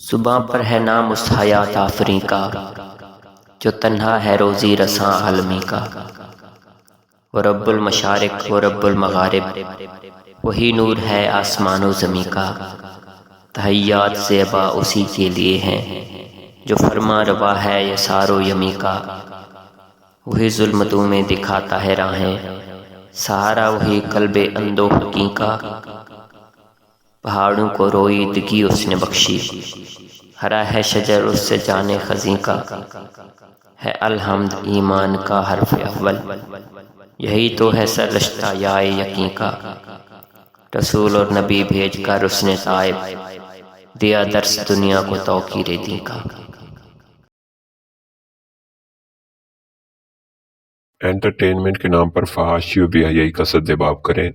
زباں پر ہے نام اس حیات آفریں کا، جو تنہا ہے روزی رساں عالمی کا۔ وہ رب المشارق و رب المغارب، وہی نور ہے آسمان و زمیں کا۔ تحیات زیبا اسی کے لیے ہیں، جو فرما روا ہے یسار و یمیں کا۔ وہی ظلمتوں میں دکھاتا ہے راہیں، سہارا وہی قلب اندو حقیں کا۔ پہاڑوں کو روئیدگی اس نے بخشی، ہرا ہے شجر اس سے جانے خزیں کا۔ ہے الحمد ایمان کا حرف اول، یہی تو ہے سر رشتہ یا یقین کا۔ رسول اور نبی بھیج کر اس نے طائب، دیا درس دنیا کو توقیر دین کا۔ انٹرٹینمنٹ کے نام پر فحاشی و بے حیائی کا سدباب کریں۔